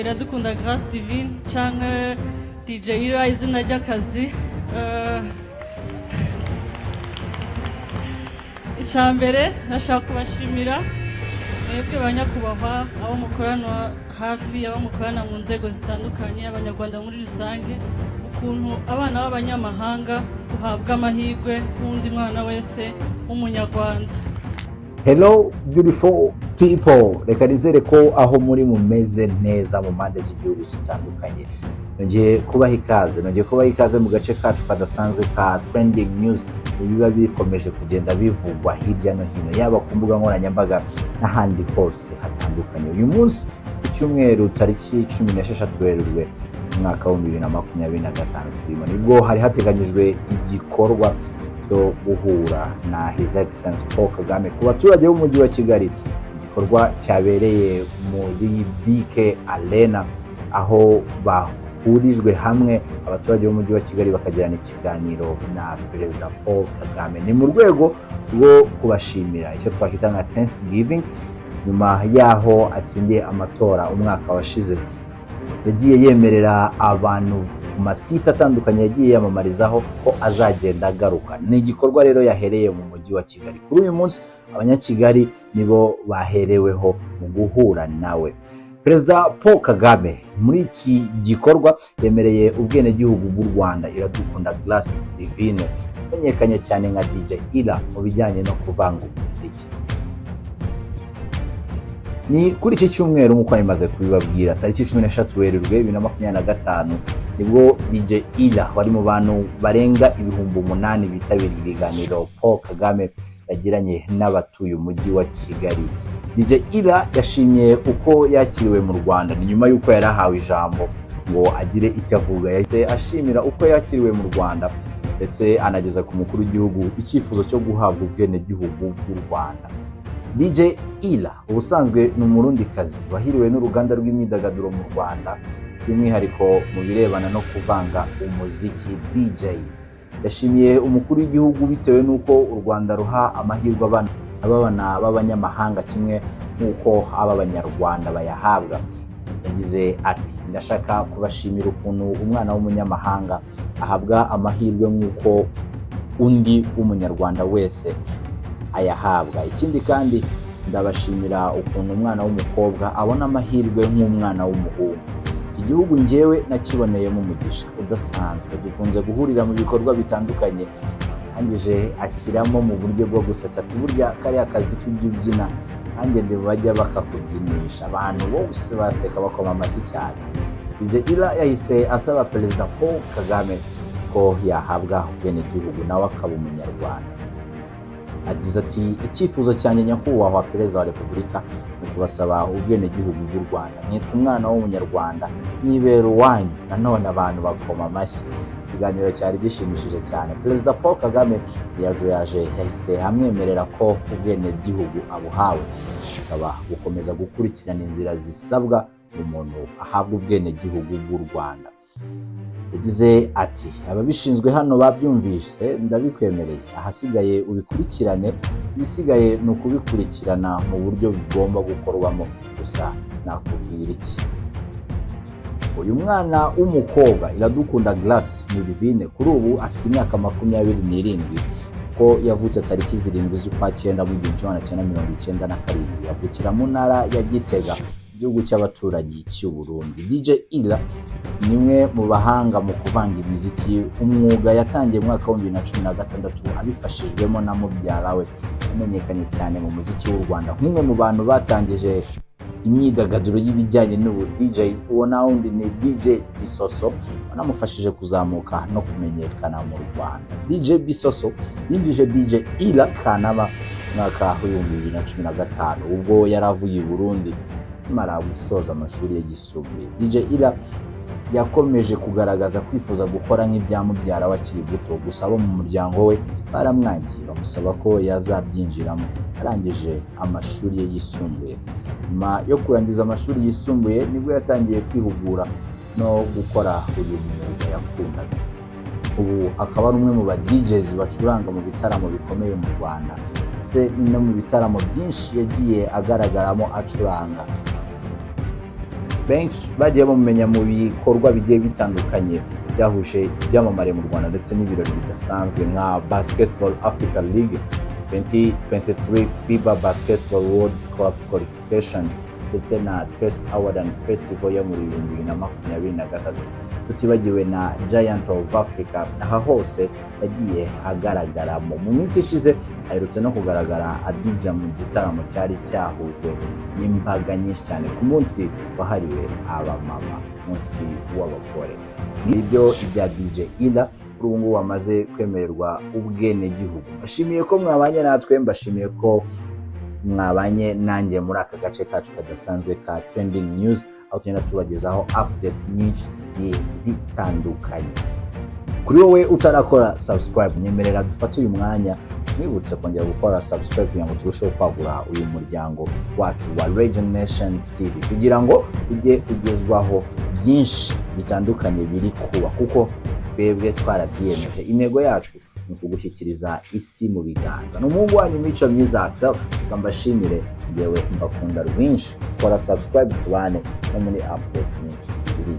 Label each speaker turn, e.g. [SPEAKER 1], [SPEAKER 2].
[SPEAKER 1] Iradukunda Grâce Divine canke DJ Yari izina ry'akazi. Icambere nashaka kubashimira mwebwe banyakubahwa abo mukorana hafi, abo mukorana mu nzego zitandukanye, abanyarwanda muri rusange, ukuntu abana b'abanyamahanga duhabwa amahirwe nk'undi mwana wese w'umunyarwanda.
[SPEAKER 2] Hello beautiful people, reka nizere ko aho muri mumeze neza mu mpande z'igihugu zitandukanye. Nongeye kubaha ikaze mu gace kacu kadasanzwe ka trending news, biba bikomeje kugenda bivugwa hirya no hino, yaba ku mbuga nkoranyambaga n'ahandi hose hatandukanye. Uyu munsi icyumweru tariki 16 Werurwe umwaka wa 2025 turimo, nibwo hari hateganyijwe igikorwa cyo guhura na His Excellency Paul Kagame ku baturage b'umujyi wa Kigali. Igikorwa cyabereye muri BK Arena, aho bahurijwe hamwe abaturage b'umujyi wa Kigali bakagirana ikiganiro na Perezida Paul Kagame. Ni mu rwego rwo kubashimira icyo twakita nka Thanksgiving, nyuma yaho atsindiye amatora umwaka washize. Yagiye yemerera abantu ku masite atandukanye yagiye yamamarizaho ko azagenda agaruka. Ni igikorwa rero yahereye mu mujyi wa Kigali. Kuri uyu munsi abanyakigali nibo bahereweho mu guhura nawe. Perezida Paul Kagame muri iki gikorwa yemereye ubwenegihugu bw'u Rwanda Iradukunda Grâce Divine, umenyekanye cyane nka DJ Yari mu bijyanye no kuvanga umuziki. Ni kuri iki cyumweru nk'uko nimaze kubibabwira, tariki 16 Werurwe 2025 nibwo DJ Yari wari mu bantu barenga 8,000 bitabiriye ibiganiro Paul Kagame yagiranye n'abatuye umujyi wa Kigali. DJ Yari yashimye uko yakiriwe mu Rwanda. Ni nyuma y'uko yarahawe ijambo ngo agire icyo avuga, yahise ashimira uko yakiriwe mu Rwanda ndetse anageza ku mukuru w'igihugu icyifuzo cyo guhabwa ubwenegihugu bw'u Rwanda. DJ Yari ubusanzwe ni Umurundikazi wahiriwe n'uruganda rw'imyidagaduro mu Rwanda, by'umwihariko mu birebana no kuvanga umuziki DJs. Yashimiye umukuru w'igihugu bitewe n'uko u Rwanda ruha amahirwe abana b'abanyamahanga kimwe nk'uko ab'abanyarwanda bayahabwa. Yagize ati, ndashaka kubashimira ukuntu umwana w'umunyamahanga ahabwa amahirwe nk'uko undi w'umunyarwanda wese ayahabwa. Ikindi kandi ndabashimira ukuntu umwana w'umukobwa abona amahirwe nk'umwana w'umuhungu. Igihugu njyewe nakiboneyemo umugisha udasanzwe, dukunze guhurira mu bikorwa bitandukanye. Angije ashyiramo mu buryo bwo gusetsa ati, burya kariya kazi k'ibyubyina nanjye bajya bakakubyinisha, abantu bose baseka bakoma amashyi cyane. DJ Yari yahise asaba Perezida Paul Kagame ko yahabwa ubwenegihugu nawe akaba umunyarwanda. Agize ati, icyifuzo cyanjye nyakubahwa Perezida wa Repubulika ni kubasaba ubwenegihugu bw'u Rwanda. Nitwa umwana w'umunyarwanda, nibera uwanyu. Nanone abantu bakoma amashyi. Ikiganiro cyari gishimishije cyane. Perezida Paul Kagame yahise amwemerera ko ubwenegihugu abuhawe, asaba gukomeza gukurikirana inzira zisabwa umuntu ahabwa ubwenegihugu bw'u Rwanda. Yagize ati, ababishinzwe hano babyumvise, ndabikwemereye, ahasigaye ubikurikirane, ibisigaye ni ukubikurikirana mu buryo bigomba gukorwamo. Gusa nakubwira iki, uyu mwana w'umukobwa Iradukunda Grâce Divine kuri ubu afite imyaka 27, ko yavutse tariki 7 z'ukwa 9 mu 1997. Yavukira mu ntara ya Gitega, igihugu cy'abaturanyi cy'u Burundi. DJ Yari nimwe mu bahanga mu kuvanga imiziki, umwuga yatangiye mu mwaka wa 2016 abifashijwemo na mubyara we umenyekanye cyane mu muziki w'u Rwanda nk'umwe mu bantu batangije imyidagaduro y'ibijyanye n'ubu DJs. Uwo nawundi ni DJ Bisoso, wanamufashije kuzamuka no kumenyekana mu Rwanda. DJ Bisoso yinjije DJ Yari Kanama mwaka wa 2015 ubwo yaravuye i Burundi mara gusoza amashuri yisumbuye. DJ Yari yakomeje kugaragaza kwifuza gukora nk'ibya mubyara wakiri guto, gusa abo mu muryango we baramwangiye bamusaba ko yazabyinjiramo. Arangije amashuri ye yisumbuye. Nyuma yo kurangiza amashuri yisumbuye nibwo yatangiye kwihugura no gukora uyu mwuga yakundaga. Ubu akaba ari umwe mu ba DJs bacuranga mu bitaramo bikomeye mu Rwanda ndetse no mu bitaramo byinshi yagiye agaragaramo acuranga. benshi bagiye bamumenya mu bikorwa bigiye bitandukanye byahuje ibyamamare mu Rwanda ndetse n'ibirori bidasanzwe nka Basketball Africa League 2023 FIBA Basketball World Cup Qualifications ndetse na Trace Award and Festival yo muri 2023 tutibagiwe na Giant of Africa. Aha hose yagiye agaragaramo. Mu minsi ishize aherutse no kugaragara Abidjan mu gitaramo cyari cyahujwe n'imbaga nyinshi cyane ku munsi wahariwe abamama, munsi w'abagore. Ibyo ibya DJ Ila kuri ubu ngubu wamaze kwemererwa ubwenegihugu. Mbashimiye ko mwabanye natwe, mbashimiye ko mwabanye nanjye muri aka gace kacu kadasanzwe ka Trending News, aho tugenda tubagezaho update nyinshi zigiye zitandukanye. Kuri wowe utarakora subscribe, nyemerera dufate uyu mwanya mwibutse kongera gukora subscribe kugira ngo turusheho kwagura uyu muryango wacu wa Region Nations TV, kugira ngo ujye ugezwaho byinshi bitandukanye biri kuba, kuko twebwe twarabyiyemeje. Intego yacu ni ukugushyikiriza isi mu biganza. N'umuhungu wanyu Mico Myiza Axel, mbashimire, ngewe mbakunda rwinshi. Kora subscribe tubane no muri update nyinshi ziri